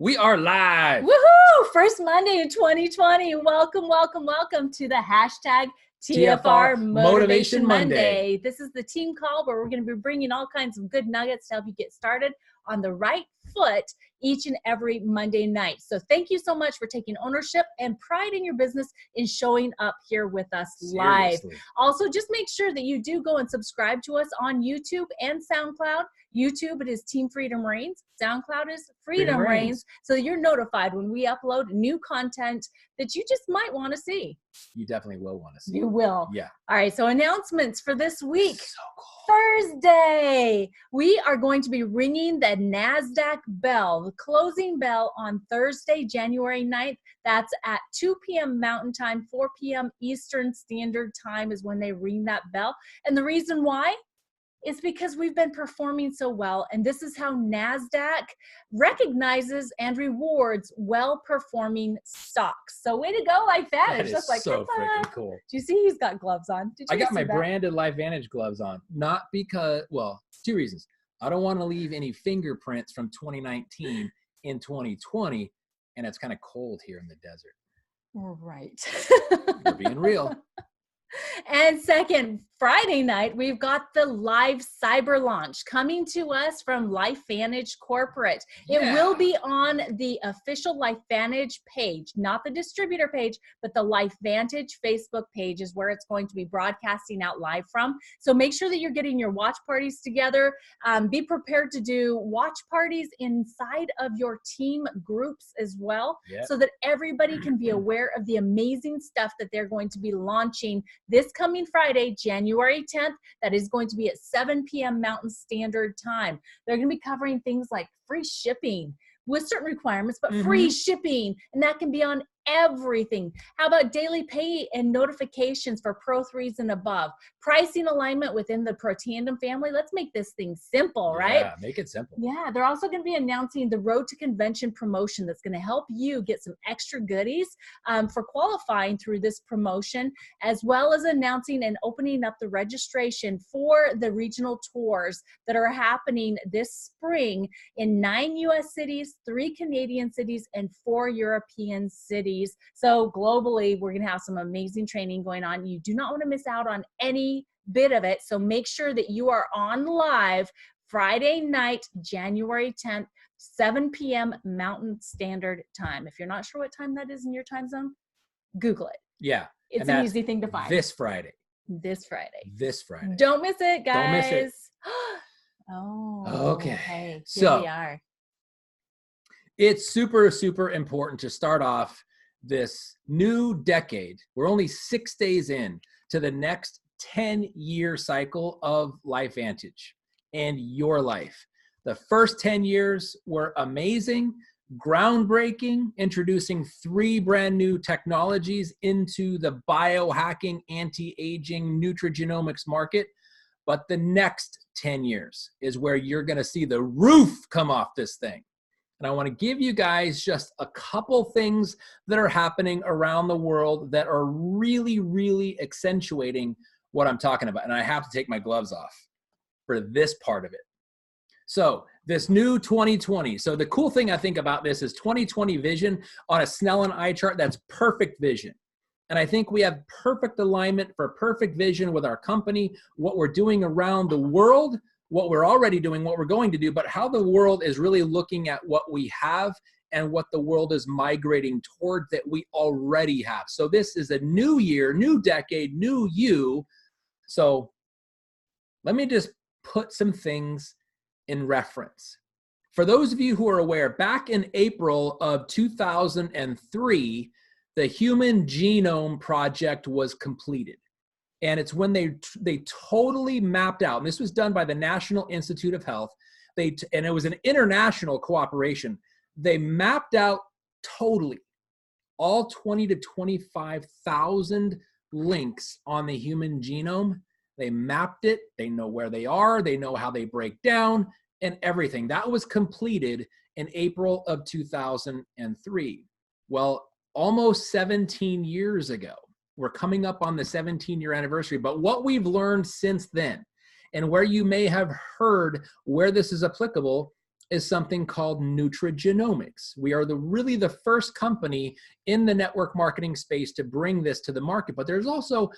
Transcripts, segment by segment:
We are live. Woohoo! First Monday in 2020. Welcome, welcome, welcome to the hashtag TFR Motivation Monday. This is the team call where we're going to be bringing all kinds of good nuggets to help you get started on the right foot each and every Monday night. So thank you so much for taking ownership and pride in your business in showing up here with us live. Seriously. Also, just make sure that you do go and subscribe to us on YouTube and SoundCloud. YouTube, it is Team Freedom Reigns. SoundCloud is Freedom Reigns. So you're notified when we upload new content that you just might want to see. You definitely will want to see. You will. Yeah. All right. So announcements for this week. So cool. Thursday, we are going to be ringing the NASDAQ bell, the closing bell on Thursday, January 9th. That's at 2 p.m. Mountain Time, 4 p.m. Eastern Standard Time is when they ring that bell. And the reason why? It's because we've been performing so well, and this is how NASDAQ recognizes and rewards well-performing stocks. So way to go, LifeVantage. That is That's like, so freaking cool. Do you see he's got gloves on? Did you I got see my that? branded LifeVantage gloves on, not because, well, two reasons. I don't want to leave any fingerprints from 2019 in 2020, and it's kind of cold here in the desert. Right. We're being real. And second, Friday night, we've got the live cyber launch coming to us from LifeVantage Corporate. It will be on the official LifeVantage page, not the distributor page, but the LifeVantage Facebook page is where it's going to be broadcasting out live from. So make sure that you're getting your watch parties together. Be prepared to do watch parties inside of your team groups as well, so that everybody can be aware of the amazing stuff that they're going to be launching this coming Friday, January 10th, that is going to be at 7 p.m. Mountain Standard Time. They're going to be covering things like free shipping with certain requirements, but free shipping, and that can be on everything. How about daily pay and notifications for Pro 3s and above? Pricing alignment within the Pro Tandem family. Let's make this thing simple, right? Yeah, make it simple. Yeah, they're also going to be announcing the Road to Convention promotion that's going to help you get some extra goodies for qualifying through this promotion, as well as announcing and opening up the registration for the regional tours that are happening this spring in 9 U.S. cities, 3 Canadian cities, and 4 European cities. So globally, we're going to have some amazing training going on. You do not want to miss out on any bit of it. So make sure that you are on live Friday night, January 10th, 7 p.m. Mountain Standard Time. If you're not sure what time that is in your time zone, Google it. Yeah. It's an easy thing to find. This Friday. This Friday. This Friday. Don't miss it, guys. Don't miss it. Oh, okay. Here So we are. It's super, super important to start off this new decade. We're only 6 days in to the next 10-year cycle of LifeVantage and your life. The first 10 years were amazing, groundbreaking, introducing 3 brand new technologies into the biohacking, anti-aging, nutrigenomics market. But the next 10 years is where you're going to see the roof come off this thing. And I want to give you guys just a couple things that are happening around the world that are really, really accentuating what I'm talking about. And I have to take my gloves off for this part of it. So this new 2020. So the cool thing I think about this is 2020 vision on a Snellen eye chart. That's perfect vision. And I think we have perfect alignment for perfect vision with our company, what we're doing around the world, what we're already doing, what we're going to do, but how the world is really looking at what we have and what the world is migrating toward that we already have. So this is a new year, new decade, new you. So let me just put some things in reference. For those of you who are aware, back in April of 2003, the Human Genome Project was completed. And it's when they totally mapped out, and this was done by the National Institute of Health, and it was an international cooperation. They mapped out totally all 20 to 25,000 links on the human genome. They mapped it, they know where they are, they know how they break down, and everything. That was completed in April of 2003. Well, almost 17 years ago, we're coming up on the 17-year anniversary, but what we've learned since then, and where you may have heard where this is applicable, is something called nutrigenomics. We are really the first company in the network marketing space to bring this to the market. But there's also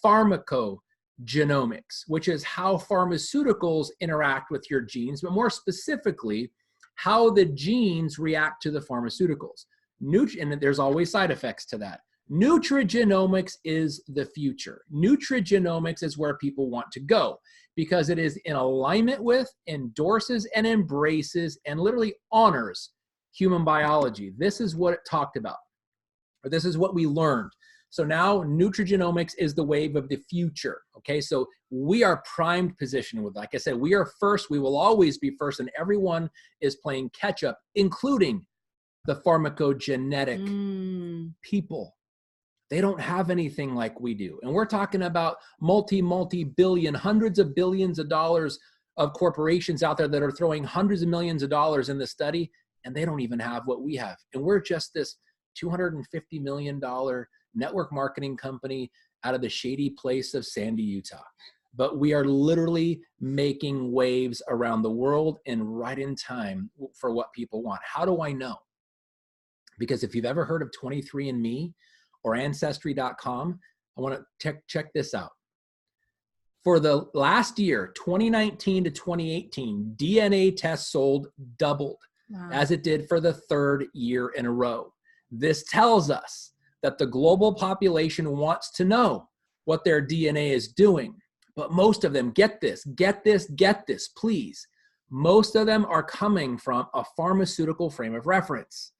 pharmacogenomics, which is how pharmaceuticals interact with your genes, but more specifically, how the genes react to the pharmaceuticals. And there's always side effects to that. Nutrigenomics is the future. Nutrigenomics is where people want to go because it is in alignment with, endorses, and embraces, and literally honors human biology. This is what it talked about, or this is what we learned. So now nutrigenomics is the wave of the future, okay? So we are primed position with, like I said, we are first, we will always be first, and everyone is playing catch up, including the pharmacogenetic people. They don't have anything like we do. And we're talking about multi-billion, hundreds of billions of dollars of corporations out there that are throwing hundreds of millions of dollars in the study, and they don't even have what we have. And we're just this $250 million network marketing company out of the shady place of Sandy, Utah. But we are literally making waves around the world and right in time for what people want. How do I know? Because if you've ever heard of 23andMe, or Ancestry.com, I want to check this out. For the last year, 2019 to 2018, DNA tests sold doubled, as it did for the third year in a row. This tells us that the global population wants to know what their DNA is doing. But most of them, get this, please. Most of them are coming from a pharmaceutical frame of reference,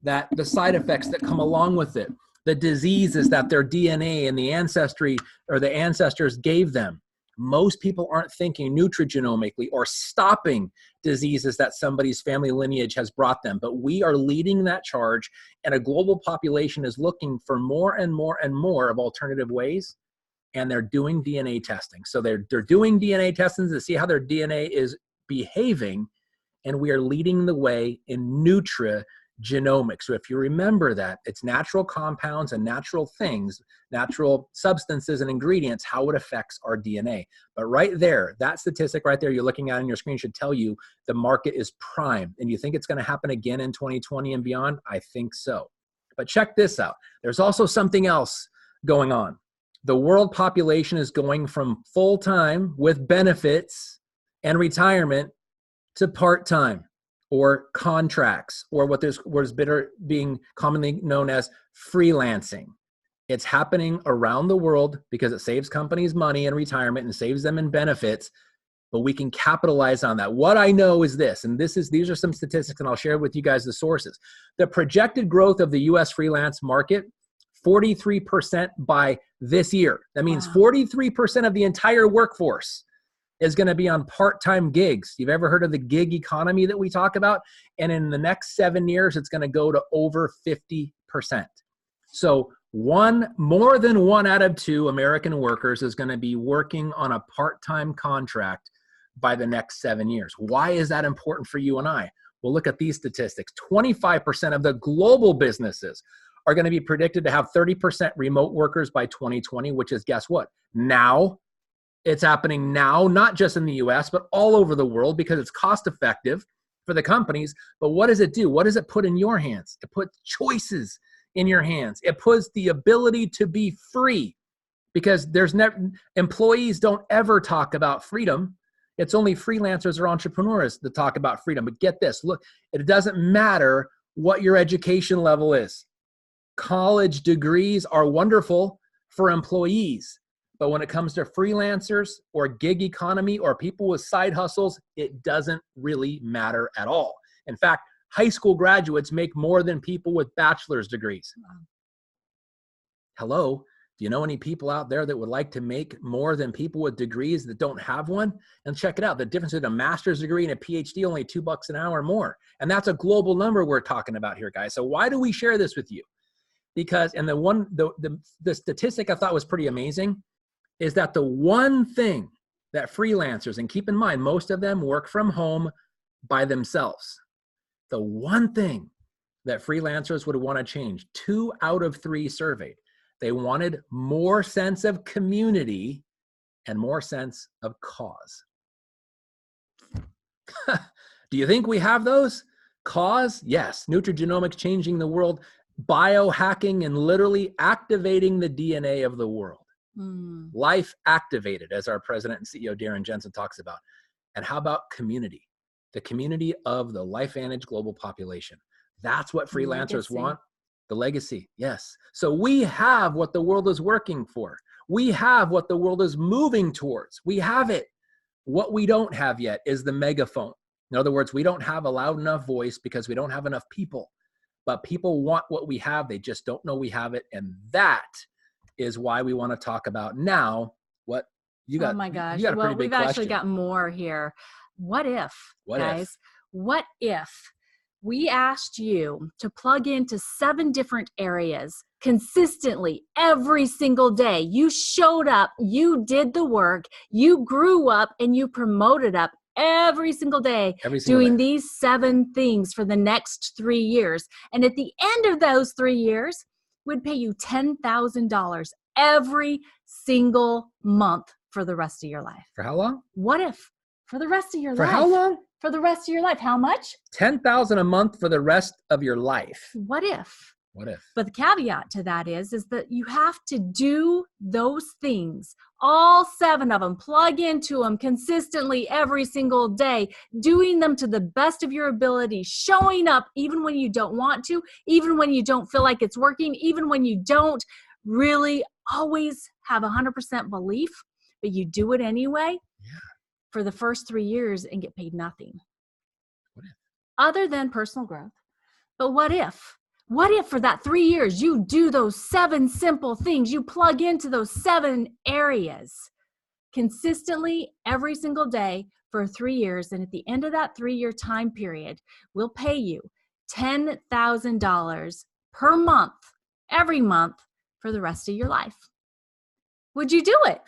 that the side effects that come along with it, the diseases that their DNA and the ancestry or the ancestors gave them. Most people aren't thinking nutrigenomically or stopping diseases that somebody's family lineage has brought them. But we are leading that charge, and a global population is looking for more and more and more of alternative ways, and they're doing DNA testing. So they're doing DNA testing to see how their DNA is behaving, and we are leading the way in nutrigenomics. So if you remember that, it's natural compounds and natural things, natural substances and ingredients, how it affects our DNA. But right there, that statistic right there you're looking at on your screen should tell you the market is prime. And you think it's going to happen again in 2020 and beyond? I think so. But check this out. There's also something else going on. The world population is going from full-time with benefits and retirement to part-time, or contracts, or what is being commonly known as freelancing. It's happening around the world because it saves companies money in retirement and saves them in benefits, but we can capitalize on that. What I know is this, and these are some statistics, and I'll share with you guys the sources. The projected growth of the US freelance market, 43% by this year. That means 43% of the entire workforce is going to be on part-time gigs. You've ever heard of the gig economy that we talk about? And in the next 7 years, it's going to go to over 50%. So more than 1 out of 2 American workers is going to be working on a part-time contract by the next 7 years. Why is that important for you and I? Well, look at these statistics. 25% of the global businesses are going to be predicted to have 30% remote workers by 2020, which is, guess what? Now. It's happening now, not just in the US, but all over the world, because it's cost effective for the companies. But what does it do? What does it put in your hands? It puts choices in your hands. It puts the ability to be free, because employees don't ever talk about freedom. It's only freelancers or entrepreneurs that talk about freedom. But get this, look, it doesn't matter what your education level is. College degrees are wonderful for employees. But when it comes to freelancers or gig economy or people with side hustles, it doesn't really matter at all. In fact, high school graduates make more than people with bachelor's degrees. Hello, do you know any people out there that would like to make more than people with degrees that don't have one? And check it out, the difference between a master's degree and a PhD, only $2 an hour more. And that's a global number we're talking about here, guys. So why do we share this with you? Because, and the statistic I thought was pretty amazing, is that the one thing that freelancers, and keep in mind, most of them work from home by themselves. The one thing that freelancers would want to change, 2 out of 3 surveyed, they wanted more sense of community and more sense of cause. Do Do you think we have those? Cause? Yes. Nutrigenomics changing the world, biohacking and literally activating the DNA of the world. Life activated, as our president and CEO Darren Jensen talks about. And how about community? The community of the LifeVantage global population. That's what freelancers want. The legacy, yes. So we have what the world is working for. We have what the world is moving towards. We have it. What we don't have yet is the megaphone. In other words, we don't have a loud enough voice because we don't have enough people. But people want what we have. They just don't know we have it. And that is why we want to talk about now what you got. Oh my gosh. You got a pretty big we've question. Actually got more here. What if, guys? What if we asked you to plug into 7 different areas consistently every single day? You showed up, you did the work, you grew up, and you promoted up every single day, doing these 7 things for the next 3 years. And at the end of those 3 years, we'd pay you $10,000 every single month for the rest of your life. For how long? What if? For the rest of your life. For how long? For the rest of your life. How much? $10,000 a month for the rest of your life. What if? What if? But the caveat to that is that you have to do those things, all 7 of them, plug into them consistently every single day, doing them to the best of your ability, showing up even when you don't want to, even when you don't feel like it's working, even when you don't really always have 100% belief, but you do it anyway. Yeah. For the first 3 years and get paid nothing. What if? Other than personal growth. But what if? What if for that 3 years you do those 7 simple things, you plug into those 7 areas consistently every single day for 3 years, and at the end of that 3-year time period, we'll pay you $10,000 per month, every month for the rest of your life. Would you do it?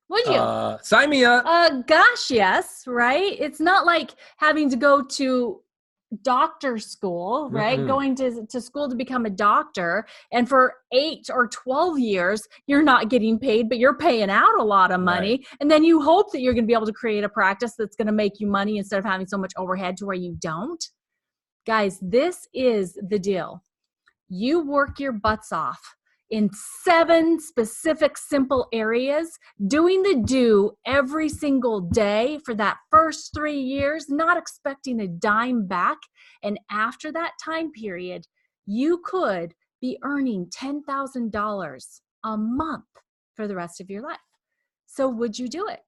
Would you? Sign me up. Gosh, yes, right? It's not like having to go to doctor school, right? Mm-mm. Going to school to become a doctor. And for 8 or 12 years, you're not getting paid, but you're paying out a lot of money. Right. And then you hope that you're going to be able to create a practice that's going to make you money instead of having so much overhead to where you don't. Guys, this is the deal. You work your butts off in 7 specific, simple areas, doing the do every single day for that first 3 years, not expecting a dime back. And after that time period, you could be earning $10,000 a month for the rest of your life. So would you do it?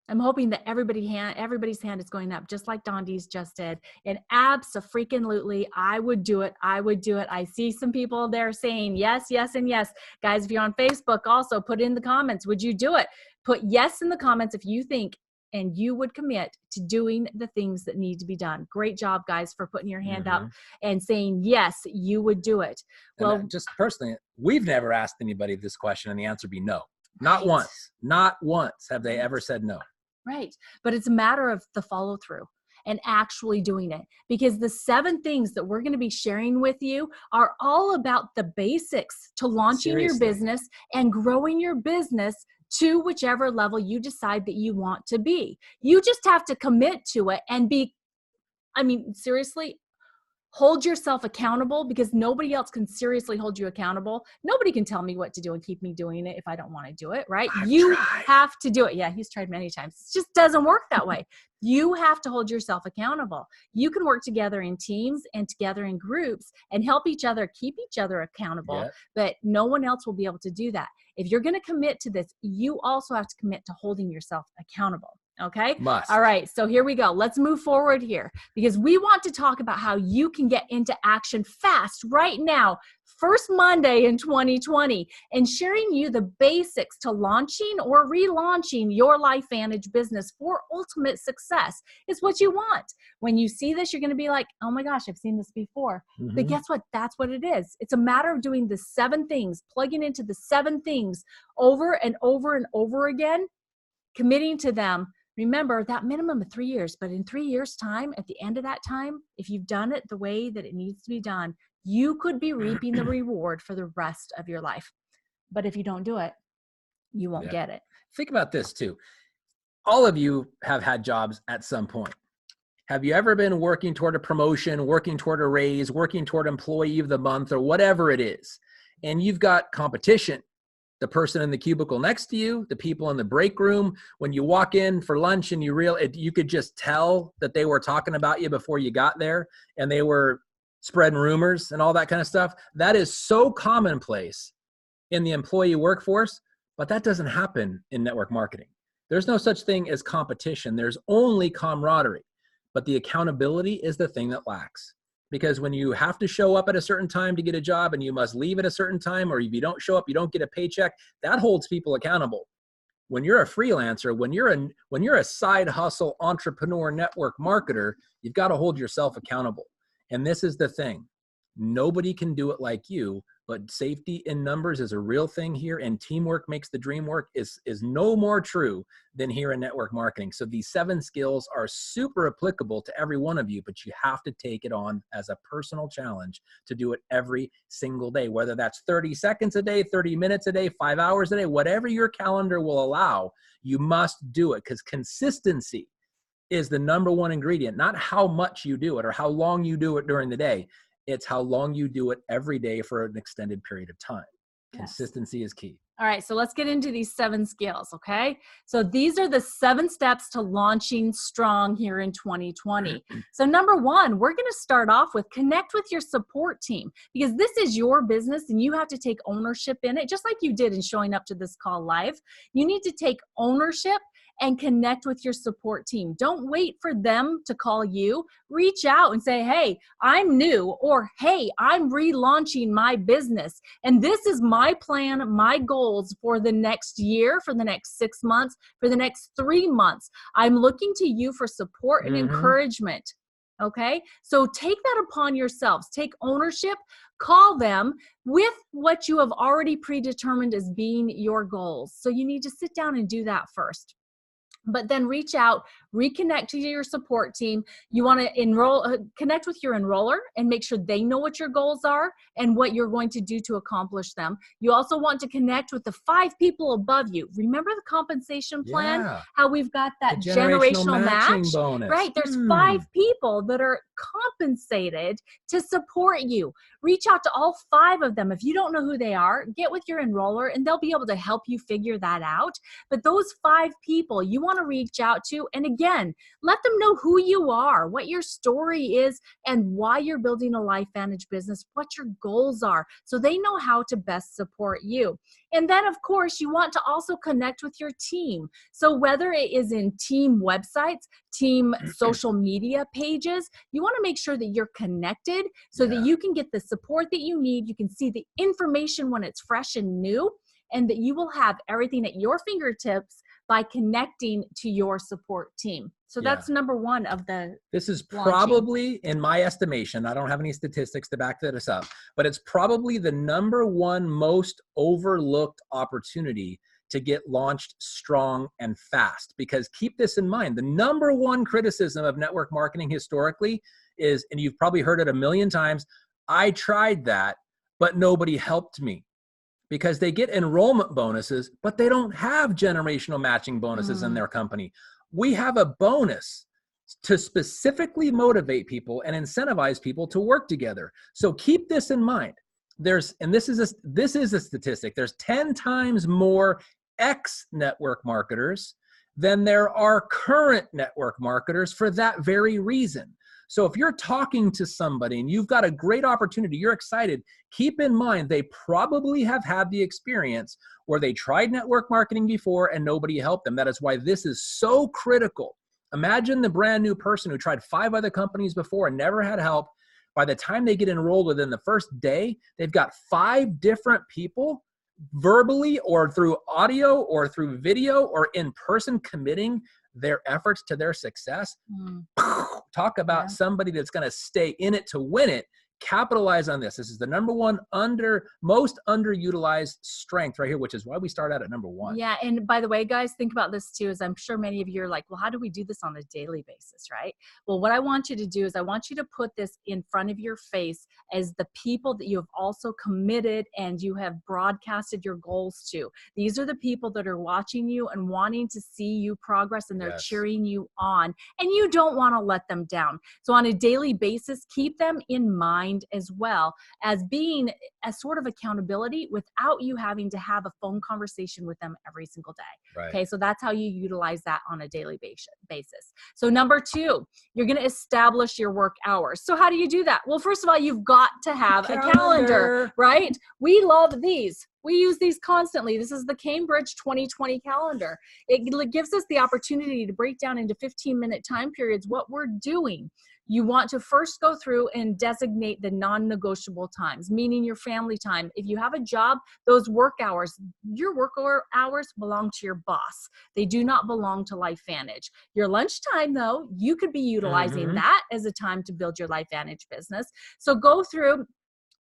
I'm hoping that everybody's hand is going up, just like Dondi's just did. And abso-freaking-lutely, I would do it. I would do it. I see some people there saying yes, yes, and yes. Guys, if you're on Facebook, also put in the comments, would you do it? Put yes in the comments if you think and you would commit to doing the things that need to be done. Great job, guys, for putting your hand up and saying yes, you would do it. Well, just personally, we've never asked anybody this question, and the answer would be no. Not once. Not once have they ever said no. Right. But it's a matter of the follow through and actually doing it, because the 7 things that we're going to be sharing with you are all about the basics to launching your business and growing your business to whichever level you decide that you want to be. You just have to commit to it and seriously, hold yourself accountable, because nobody else can seriously hold you accountable. Nobody can tell me what to do and keep me doing it if I don't want to do it, right? You have to do it. Yeah, he's tried many times. It just doesn't work that way. You have to hold yourself accountable. You can work together in teams and together in groups and help each other, keep each other accountable, but no one else will be able to do that. If you're going to commit to this, you also have to commit to holding yourself accountable. Okay. Must. All right. So here we go. Let's move forward here, because we want to talk about how you can get into action fast right now, first Monday in 2020, and sharing you the basics to launching or relaunching your LifeVantage business for ultimate success is what you want. When you see this, you're going to be like, oh my gosh, I've seen this before. But guess what? That's what it is. It's a matter of doing the 7 things, plugging into the 7 things over and over and over again, committing to them. Remember that minimum of 3 years, but in 3 years' time, at the end of that time, if you've done it the way that it needs to be done, you could be reaping the reward for the rest of your life. But if you don't do it, you won't get it. Think about this too. All of you have had jobs at some point. Have you ever been working toward a promotion, working toward a raise, working toward employee of the month, or whatever it is, and you've got competition? The person in the cubicle next to you, the people in the break room, when you walk in for lunch and you could just tell that they were talking about you before you got there, and they were spreading rumors and all that kind of stuff. That is so commonplace in the employee workforce, but that doesn't happen in network marketing. There's no such thing as competition. There's only camaraderie, but the accountability is the thing that lacks. Because when you have to show up at a certain time to get a job and you must leave at a certain time, or if you don't show up, you don't get a paycheck, that holds people accountable. When you're a freelancer, when you're a side hustle entrepreneur network marketer, you've got to hold yourself accountable. And this is the thing. Nobody can do it like you, but safety in numbers is a real thing here, and teamwork makes the dream work is no more true than here in network marketing. So these 7 skills are super applicable to every one of you, but you have to take it on as a personal challenge to do it every single day, whether that's 30 seconds a day, 30 minutes a day, 5 hours a day, whatever your calendar will allow, you must do it, because consistency is the number one ingredient, not how much you do it or how long you do it during the day. It's how long you do it every day for an extended period of time. Yes. Consistency is key. All right, so let's get into these 7 skills, okay? So these are the 7 steps to launching strong here in 2020. So number 1, we're gonna start off with connect with your support team, because this is your business and you have to take ownership in it, just like you did in showing up to this call live. You need to take ownership and connect with your support team. Don't wait for them to call you. Reach out and say, hey, I'm new, or hey, I'm relaunching my business, and this is my plan, my goals for the next year, for the next 6 months, for the next 3 months. I'm looking to you for support and encouragement. Okay, so take that upon yourselves. Take ownership. Call them with what you have already predetermined as being your goals. So you need to sit down and do that first. But then reach out, reconnect to your support team. You want to connect with your enroller and make sure they know what your goals are and what you're going to do to accomplish them. You also want to connect with the 5 people above you. Remember the compensation plan? Yeah. How we've got that generational match? Bonus. Right. There's 5 people that are compensated to support you. Reach out to all 5 of them. If you don't know who they are, get with your enroller and they'll be able to help you figure that out. But those 5 people you want to reach out to, and again, let them know who you are, what your story is, and why you're building a LifeVantage business, what your goals are, so they know how to best support you. And then, of course, you want to also connect with your team. So whether it is in team websites, team social media pages, you want to make sure that you're connected so that you can get the support that you need. You can see the information when it's fresh and new, and that you will have everything at your fingertips by connecting to your support team. So that's number 1 of the This is probably, in my estimation, I don't have any statistics to back this up, but it's probably the number 1 most overlooked opportunity to get launched strong and fast. Because keep this in mind, the number 1 criticism of network marketing historically is, and you've probably heard it a million times, I tried that, but nobody helped me. Because they get enrollment bonuses, but they don't have generational matching bonuses in their company. We have a bonus to specifically motivate people and incentivize people to work together. So keep this in mind. This is a statistic. There's 10 times more ex-network marketers than there are current network marketers for that very reason. So if you're talking to somebody and you've got a great opportunity, you're excited, keep in mind they probably have had the experience where they tried network marketing before and nobody helped them. That is why this is so critical. Imagine the brand new person who tried 5 other companies before and never had help. By the time they get enrolled within the first day, they've got 5 different people verbally or through audio or through video or in person committing their efforts to their success. Talk about somebody that's going to stay in it to win it. capitalize on this. This is the number one most underutilized strength right here, which is why we start out at number one. Yeah. And by the way, guys, think about this too, is I'm sure many of you are like, well, how do we do this on a daily basis, right? Well, what I want you to do is I want you to put this in front of your face as the people that you have also committed and you have broadcasted your goals to. These are the people that are watching you and wanting to see you progress, and they're cheering you on, and you don't want to let them down. So on a daily basis, keep them in mind as well as being a sort of accountability without you having to have a phone conversation with them every single day. Right. Okay, so that's how you utilize that on a daily basis. So number 2, you're going to establish your work hours. So how do you do that? Well, first of all, you've got to have a calendar, right? We love these. We use these constantly. This is the Cambridge 2020 calendar. It gives us the opportunity to break down into 15-minute time periods what we're doing. You want to first go through and designate the non-negotiable times, meaning your family time. If you have a job, those work hours, your work hours belong to your boss. They do not belong to LifeVantage. Your lunchtime, though, you could be utilizing that as a time to build your LifeVantage business. So go through.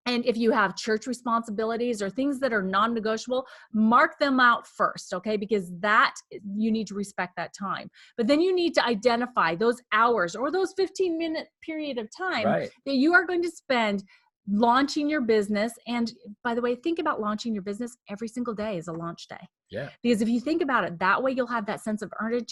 And if you have church responsibilities or things that are non-negotiable, mark them out first, okay? Because that, you need to respect that time. But then you need to identify those hours or those 15-minute period of time that you are going to spend launching your business. And by the way, think about launching your business. Every single day is a launch day. Yeah. Because if you think about it that way, you'll have that sense of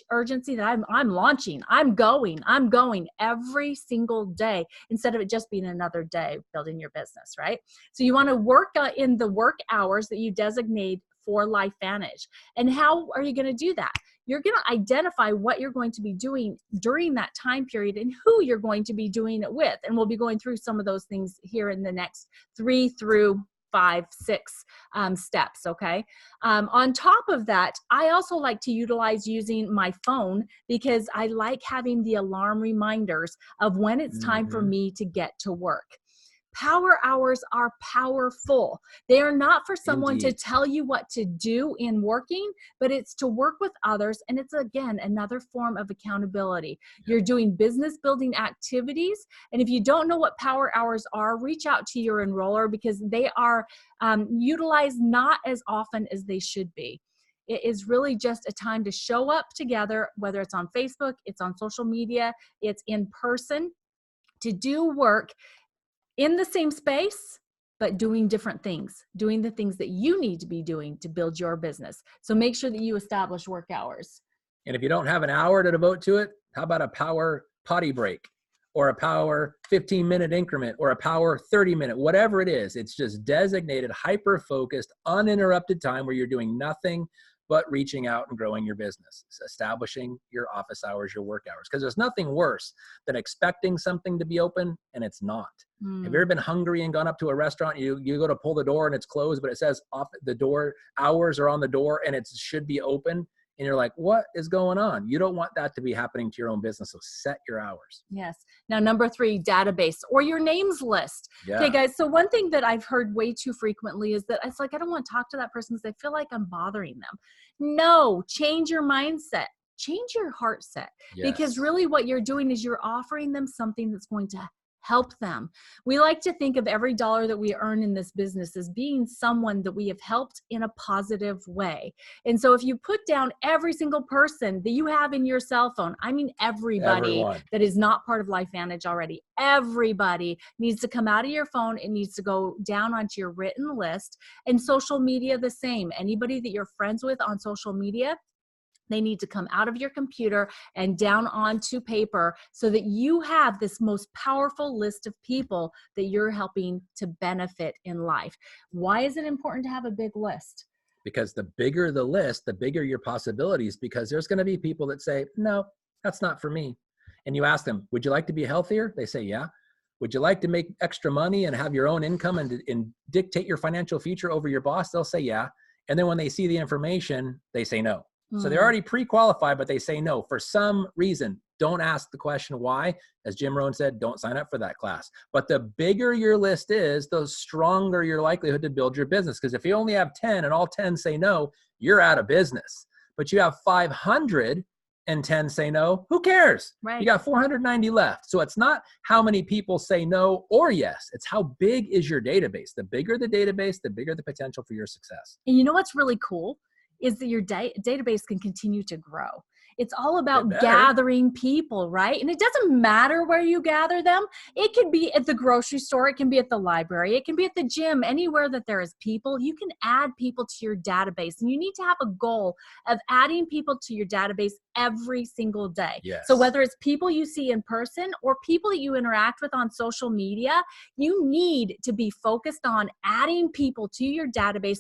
urgency that I'm launching, I'm going every single day, instead of it just being another day building your business, right? So you want to work in the work hours that you designate for LifeVantage. And how are you going to do that? You're going to identify what you're going to be doing during that time period and who you're going to be doing it with. And we'll be going through some of those things here in the next 3 through 5, 6 steps, okay? On top of that, I also like to utilize using my phone because I like having the alarm reminders of when it's time for me to get to work. Power hours are powerful. They are not for someone to tell you what to do in working, but it's to work with others. And it's, again, another form of accountability. You're doing business building activities. And if you don't know what power hours are, reach out to your enroller because they are utilized not as often as they should be. It is really just a time to show up together, whether it's on Facebook, it's on social media, it's in person, to do work in the same space, but doing different things, doing the things that you need to be doing to build your business. So make sure that you establish work hours. And if you don't have an hour to devote to it, how about a power potty break or a power 15-minute increment or a power 30-minute, whatever it is. It's just designated, hyper-focused, uninterrupted time where you're doing nothing but reaching out and growing your business. It's establishing your office hours, your work hours. Because there's nothing worse than expecting something to be open and it's not. Have you ever been hungry and gone up to a restaurant, you go to pull the door and it's closed, but it says off the door, hours are on the door and it should be open. And you're like, what is going on? You don't want that to be happening to your own business. So set your hours. Yes. Now, number 3, database or your names list. Okay, guys. So one thing that I've heard way too frequently is that it's like, I don't want to talk to that person because I feel like I'm bothering them. No, change your mindset. Change your heart set. Because really what you're doing is you're offering them something that's going to help them. We like to think of every dollar that we earn in this business as being someone that we have helped in a positive way. And so if you put down every single person that you have in your cell phone, I mean everybody that is not part of LifeVantage already, everybody needs to come out of your phone. It needs to go down onto your written list. And social media the same. Anybody that you're friends with on social media, they need to come out of your computer and down onto paper so that you have this most powerful list of people that you're helping to benefit in life. Why is it important to have a big list? Because the bigger the list, the bigger your possibilities, because there's going to be people that say, no, that's not for me. And you ask them, would you like to be healthier? They say, yeah. Would you like to make extra money and have your own income and dictate your financial future over your boss? They'll say, yeah. And then when they see the information, they say no. So they're already pre-qualified, but they say no for some reason. Don't ask the question why. As Jim Rohn said, don't sign up for that class. But the bigger your list is, the stronger your likelihood to build your business. Because if you only have 10 and all 10 say no, you're out of business. But you have 500 and 10 say no, who cares? Right. You got 490 left. So it's not how many people say no or yes. It's how big is your database. The bigger the database, the bigger the potential for your success. And you know what's really cool is that your database can continue to grow. It's all about gathering people, right? And it doesn't matter where you gather them. It can be at the grocery store. It can be at the library. It can be at the gym. Anywhere that there is people, you can add people to your database. And you need to have a goal of adding people to your database every single day. Yes. So whether it's people you see in person or people that you interact with on social media, you need to be focused on adding people to your database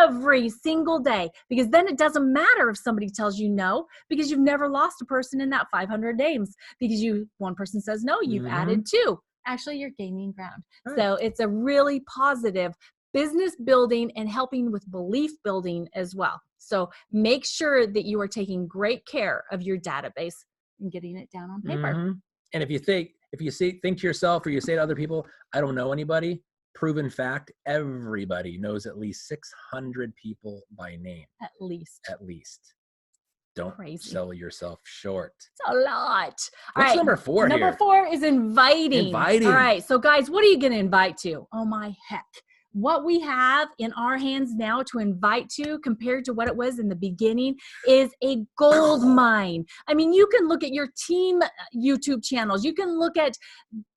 every single day, because then it doesn't matter if somebody tells you no, because you've never lost a person in that 500 names, because one person says no, you've added 2. Actually, you're gaining ground. Right. So it's a really positive business building and helping with belief building as well. So make sure that you are taking great care of your database and getting it down on paper. And if you think to yourself, or you say to other people, I don't know anybody, proven fact, everybody knows at least 600 people by name. At least. Don't sell yourself short. It's a lot. What's number 4 here? Number 4 is inviting. All right. So guys, what are you going to invite to? Oh my heck. What we have in our hands now to invite to, compared to what it was in the beginning, is a gold mine. I mean, you can look at your team YouTube channels. You can look at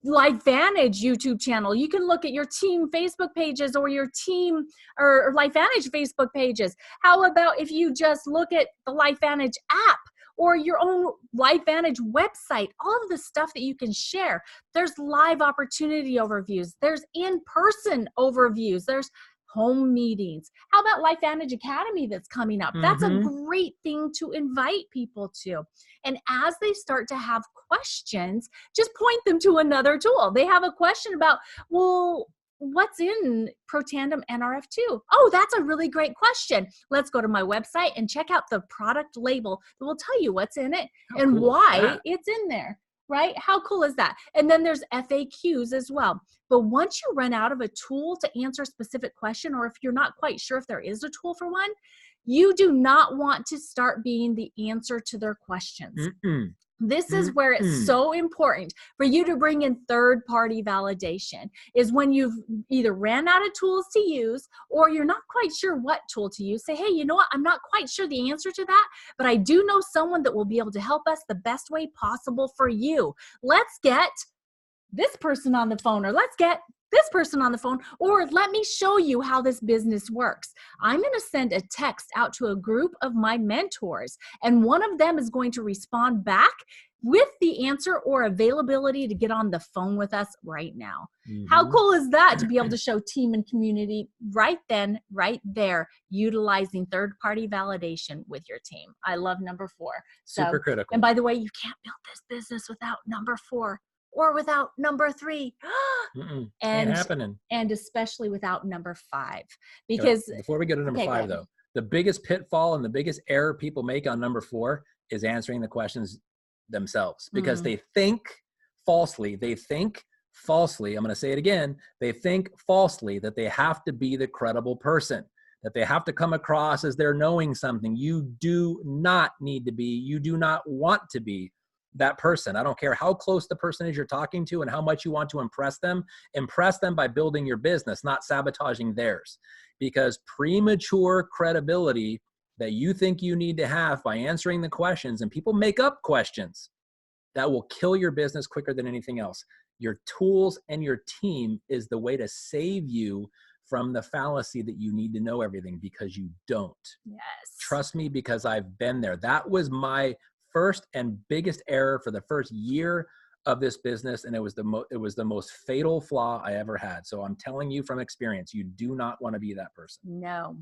LifeVantage YouTube channel. You can look at your team Facebook pages, or your team or LifeVantage Facebook pages. How about if you just look at the LifeVantage app, or your own LifeVantage website, all of the stuff that you can share. There's live opportunity overviews. There's in-person overviews. There's home meetings. How about LifeVantage Academy that's coming up? That's a great thing to invite people to. And as they start to have questions, just point them to another tool. They have a question about, well, what's in ProTandem NRF2? Oh, that's a really great question. Let's go to my website and check out the product label that will tell you what's in it and why it's in there, right? How cool is that? And then there's FAQs as well. But once you run out of a tool to answer a specific question, or if you're not quite sure if there is a tool for one, you do not want to start being the answer to their questions. This is where it's so important for you to bring in third-party validation, is when you've either ran out of tools to use, or you're not quite sure what tool to use. Say, hey, you know what? I'm not quite sure the answer to that, but I do know someone that will be able to help us the best way possible for you. Let's get this person on the phone, or let's get this person on the phone, or let me show you how this business works. I'm going to send a text out to a group of my mentors, and one of them is going to respond back with the answer or availability to get on the phone with us right now. How cool is that, to be able to show team and community right then, right there, utilizing third-party validation with your team? I love number 4. Super critical. And by the way, you can't build this business without number 4. Or without number 3. Ain't happening. And especially without number 5. Because before we get to number 5 though, the biggest pitfall and the biggest error people make on number 4 is answering the questions themselves, because they think falsely. I'm going to say it again. They think falsely that they have to be the credible person, that they have to come across as they're knowing something. You do not need to be. You do not want to be that person. I don't care how close the person is you're talking to and how much you want to impress them. Impress them by building your business, not sabotaging theirs. Because premature credibility that you think you need to have by answering the questions, and people make up questions, that will kill your business quicker than anything else. Your tools and your team is the way to save you from the fallacy that you need to know everything, because you don't. Yes. Trust me, because I've been there. That was my first and biggest error for the first year of this business, and it was the most fatal flaw I ever had. So I'm telling you from experience, you do not want to be that person. No.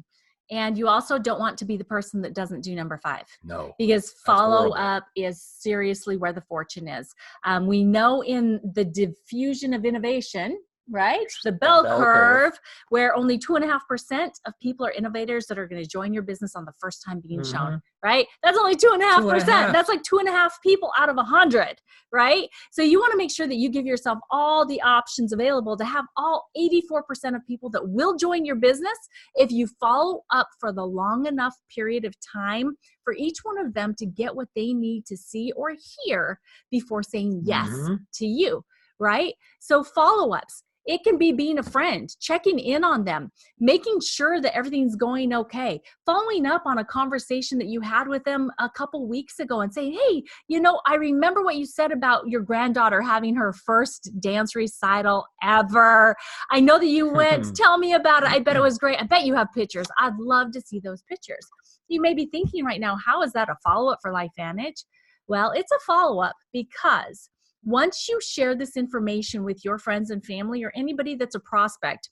And you also don't want to be the person that doesn't do number 5. No. Because follow up is seriously where the fortune is. We know in the diffusion of innovation, right? The bell bell curve, where only 2.5% of people are innovators that are going to join your business on the first time being shown, right? That's only 2.5%. That's like 2.5 people out of 100, right? So you want to make sure that you give yourself all the options available to have all 84% of people that will join your business if you follow up for the long enough period of time for each one of them to get what they need to see or hear before saying yes to you, right? So follow-ups. It can be being a friend, checking in on them, making sure that everything's going okay, following up on a conversation that you had with them a couple weeks ago and saying, hey, you know, I remember what you said about your granddaughter having her first dance recital ever. I know that you went. Tell me about it. I bet it was great. I bet you have pictures. I'd love to see those pictures. You may be thinking right now, how is that a follow-up for LifeVantage? Well, it's a follow-up because once you share this information with your friends and family or anybody that's a prospect,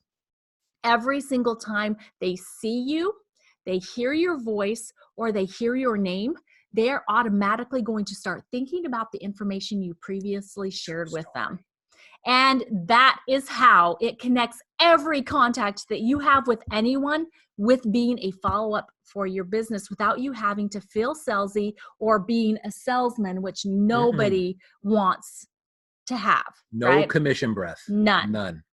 every single time they see you, they hear your voice, or they hear your name, they're automatically going to start thinking about the information you previously shared with them. And that is how it connects every contact that you have with anyone with being a follow-up for your business without you having to feel salesy or being a salesman, which nobody wants to have. No right? commission breath. None.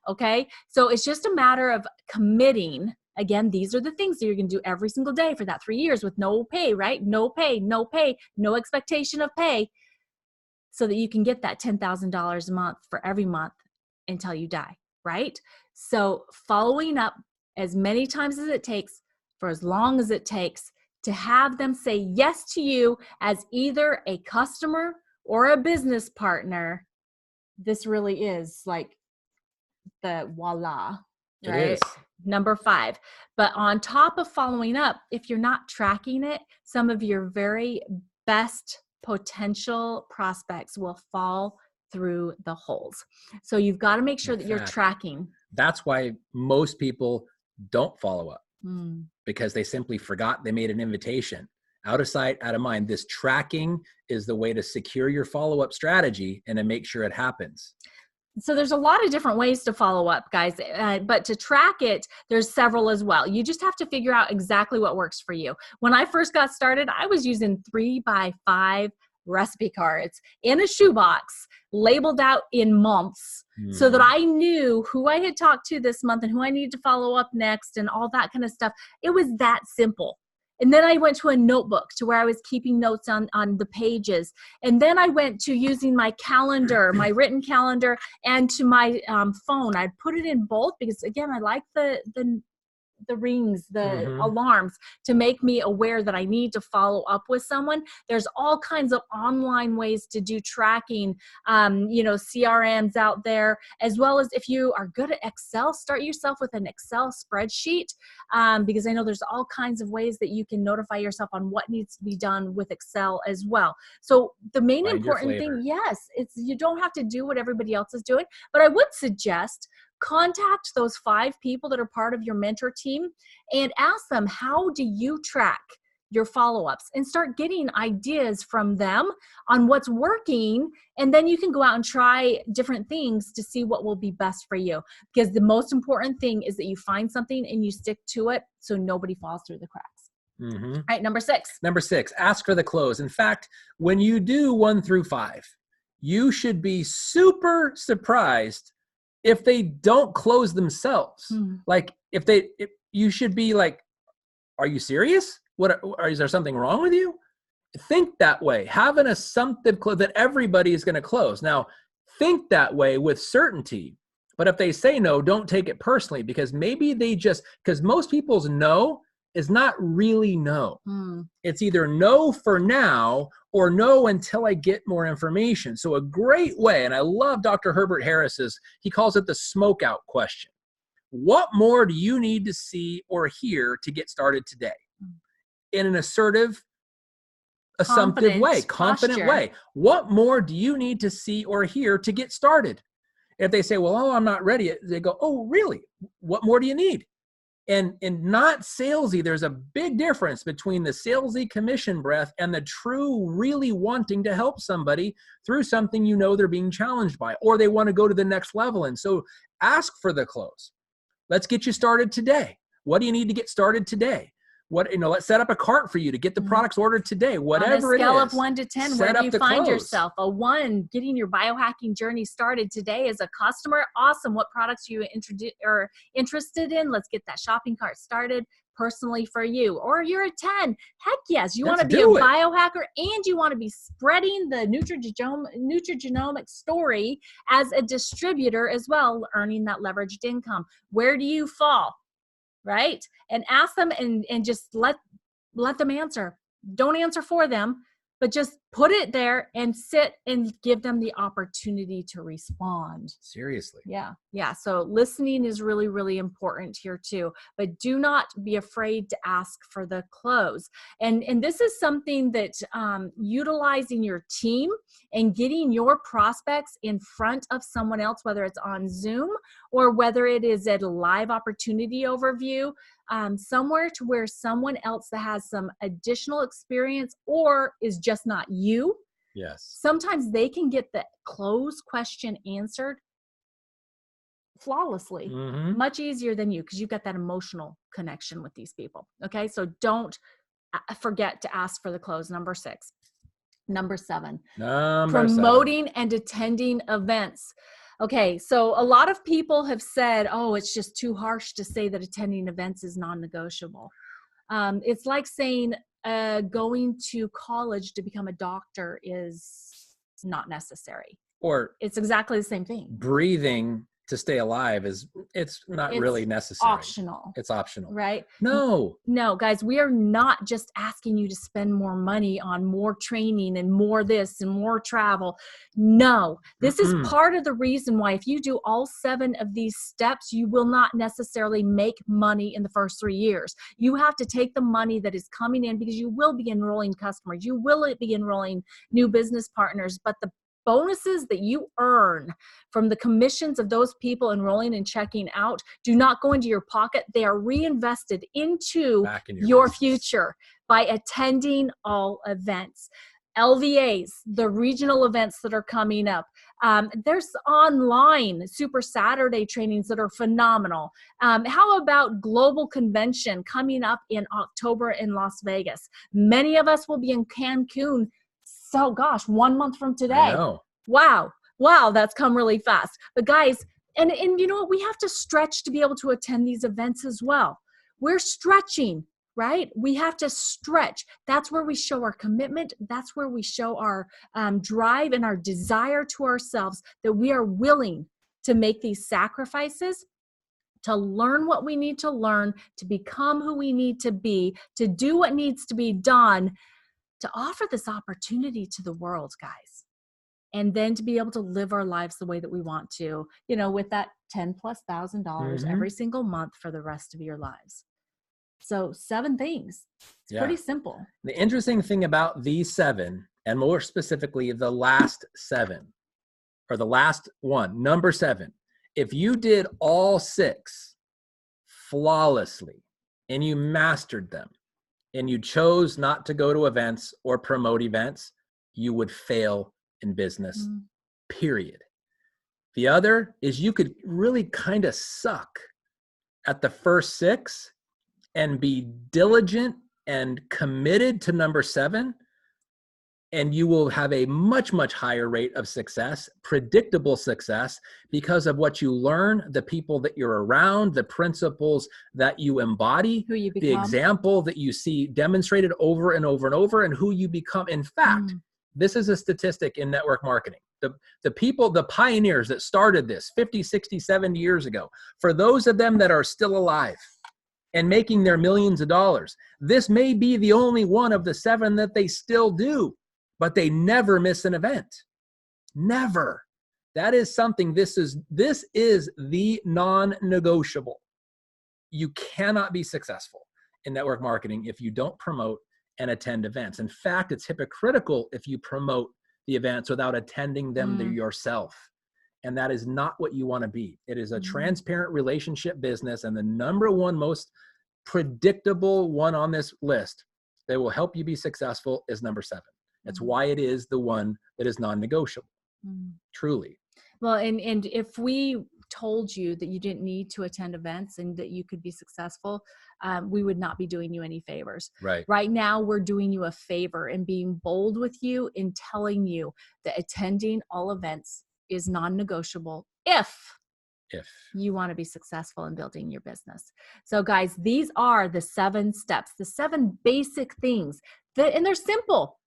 Okay. So it's just a matter of committing. Again, these are the things that you're going to do every single day for that 3 years with no pay, right? No pay, no expectation of pay, so that you can get that $10,000 a month for every month until you die, right? So following up as many times as it takes for as long as it takes to have them say yes to you as either a customer or a business partner, this really is like the voila, right? It is. Number 5. But on top of following up, if you're not tracking it, some of your very best potential prospects will fall through the holes. So you've got to make sure that you're tracking. That's why most people don't follow up because they simply forgot they made an invitation. Out of sight, out of mind. This tracking is the way to secure your follow-up strategy and to make sure it happens. So there's a lot of different ways to follow up, guys, but to track it, there's several as well. You just have to figure out exactly what works for you. When I first got started, I was using 3x5 recipe cards in a shoebox, labeled out in months, so that I knew who I had talked to this month and who I needed to follow up next and all that kind of stuff. It was that simple. And then I went to a notebook to where I was keeping notes on the pages. And then I went to using my calendar, my written calendar, and to my phone. I'd put it in both because, again, I like the rings, the alarms to make me aware that I need to follow up with someone. There's all kinds of online ways to do tracking, CRMs out there, as well as if you are good at Excel, start yourself with an Excel spreadsheet, because I know there's all kinds of ways that you can notify yourself on what needs to be done with Excel as well. So the main important thing, yes, it's you don't have to do what everybody else is doing, but I would suggest contact those 5 people that are part of your mentor team and ask them, how do you track your follow-ups? And start getting ideas from them on what's working. And then you can go out and try different things to see what will be best for you. Because the most important thing is that you find something and you stick to it so nobody falls through the cracks. All right, number 6. Number 6, ask for the close. In fact, when you do 1 through 5, you should be super surprised if they don't close themselves. Like if you should be like, are you serious? Is there something wrong with you? Think that way. Have an assumptive close that everybody is going to close. Now, think that way with certainty. But if they say no, don't take it personally, because maybe because most people's no is not really no. It's either no for now or no until I get more information. So a great way, and I love Dr. Herbert Harris's, he calls it the smoke out question. What more do you need to see or hear to get started today? In an assertive, assumptive way, confident way. What more do you need to see or hear to get started? If they say, well, I'm not ready, they go, oh, really? What more do you need? and not salesy. There's a big difference between the salesy commission breath and the true really wanting to help somebody through something you know they're being challenged by, or they want to go to the next level. And so ask for the close. Let's get you started today. What do you need to get started today? Let's set up a cart for you to get the products ordered today. Whatever it is. On a scale of 1 to 10, where do you find close. yourself? A 1, getting your biohacking journey started today as a customer. Awesome. What products are you interested in? Let's get that shopping cart started personally for you. Or you're a 10. Heck yes. You want to be a biohacker and you want to be spreading the nutrigenomic story as a distributor as well, earning that leveraged income. Where do you fall? Right? And ask them and just let them answer. Don't answer for them, but just put it there and sit and give them the opportunity to respond. Seriously. Yeah. Yeah. So listening is really, really important here too, but do not be afraid to ask for the close. And this is something that utilizing your team and getting your prospects in front of someone else, whether it's on Zoom or whether it is at a live opportunity overview, somewhere to where someone else that has some additional experience or is just not you. Yes. Sometimes they can get the close question answered flawlessly, much easier than you, because you've got that emotional connection with these people. Okay. So don't forget to ask for the close. Number 6. Number 7, promoting and attending events. Okay, so a lot of people have said, oh, it's just too harsh to say that attending events is non-negotiable. It's like saying going to college to become a doctor is not necessary. Or it's exactly the same thing. Breathing to stay alive it's not really necessary. Optional. It's optional. Right? No, guys, we are not just asking you to spend more money on more training and more this and more travel. No, this is part of the reason why if you do all 7 of these steps, you will not necessarily make money in the first 3 years. You have to take the money that is coming in because you will be enrolling customers. You will be enrolling new business partners, but the bonuses that you earn from the commissions of those people enrolling and checking out do not go into your pocket. They are reinvested into your future by attending all events. LVAs, the regional events that are coming up. There's online Super Saturday trainings that are phenomenal. How about Global Convention coming up in October in Las Vegas? Many of us will be in Cancun. So gosh, 1 month from today. I know. Wow, that's come really fast. But guys, and you know what? We have to stretch to be able to attend these events as well. We're stretching, right? We have to stretch. That's where we show our commitment. That's where we show our drive and our desire to ourselves that we are willing to make these sacrifices, to learn what we need to learn, to become who we need to be, to do what needs to be done, to offer this opportunity to the world, guys. And then to be able to live our lives the way that we want to, with that $10,000+ every single month for the rest of your lives. So 7 things. It's pretty simple. The interesting thing about these 7, and more specifically, the last 7, or the last one, number 7, if you did all 6 flawlessly and you mastered them, and you chose not to go to events or promote events, you would fail in business, period. The other is you could really kind of suck at the first 6 and be diligent and committed to number 7, and you will have a much, much higher rate of success, predictable success, because of what you learn, the people that you're around, the principles that you embody, who you become, the example that you see demonstrated over and over and over, and who you become. In fact, this is a statistic in network marketing. The people, the pioneers that started this 50, 60, 70 years ago, for those of them that are still alive and making their millions of dollars, this may be the only one of the 7 that they still do. But they never miss an event. Never. That is something, this is the non-negotiable. You cannot be successful in network marketing if you don't promote and attend events. In fact, it's hypocritical if you promote the events without attending them yourself. And that is not what you want to be. It is a transparent relationship business. And the number one most predictable one on this list that will help you be successful is number 7. That's why it is the one that is non-negotiable. Truly. Well, and if we told you that you didn't need to attend events and that you could be successful, we would not be doing you any favors. Right now, we're doing you a favor and being bold with you in telling you that attending all events is non-negotiable if you want to be successful in building your business. So guys, these are the 7 steps, the 7 basic things and they're simple.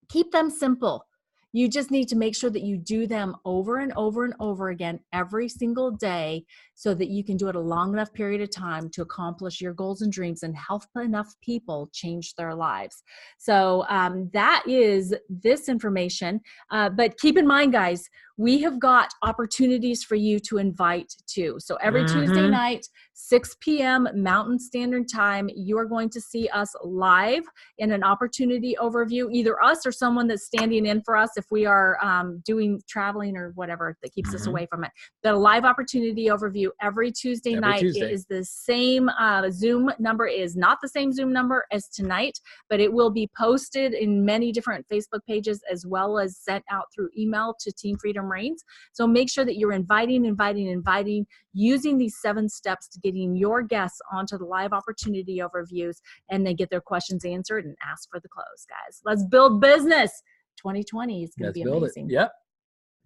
Keep them simple. You just need to make sure that you do them over and over and over again every single day so that you can do it a long enough period of time to accomplish your goals and dreams and help enough people change their lives. So that is this information. But keep in mind, guys, we have got opportunities for you to invite to. So every Tuesday night, 6 p.m. Mountain Standard Time, you are going to see us live in an opportunity overview, either us or someone that's standing in for us if we are doing traveling or whatever that keeps us away from it. The live opportunity overview every Tuesday night. It is the same Zoom number, is not the same Zoom number as tonight, but it will be posted in many different Facebook pages as well as sent out through email to Team Freedom Reigns. So make sure that you're inviting, using these 7 steps to getting your guests onto the live opportunity overviews and then get their questions answered and ask for the close, guys. Let's build business. 2020 is going to be amazing. Yep.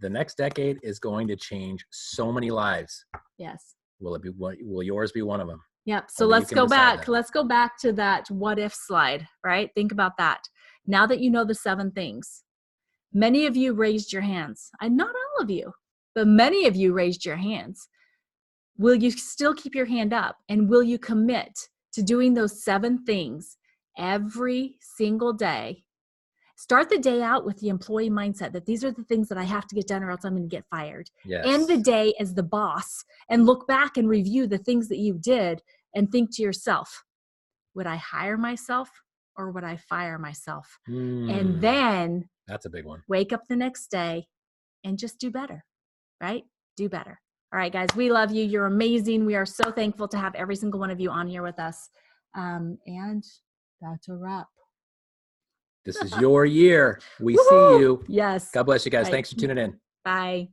The next decade is going to change so many lives. Yes. Will yours be one of them? Yep. So let's go back. Let's go back to that what if slide, right? Think about that. Now that you know the 7 things, many of you raised your hands. And not all of you, but many of you raised your hands. Will you still keep your hand up? And will you commit to doing those 7 things every single day? Start the day out with the employee mindset that these are the things that I have to get done or else I'm going to get fired. Yes. End the day as the boss and look back and review the things that you did and think to yourself, would I hire myself or would I fire myself? And then that's a big one. Wake up the next day and just do better, right? Do better. All right, guys, we love you. You're amazing. We are so thankful to have every single one of you on here with us. And that's a wrap. This is your year. We see you. Yes. God bless you guys. Thanks for tuning in. Bye.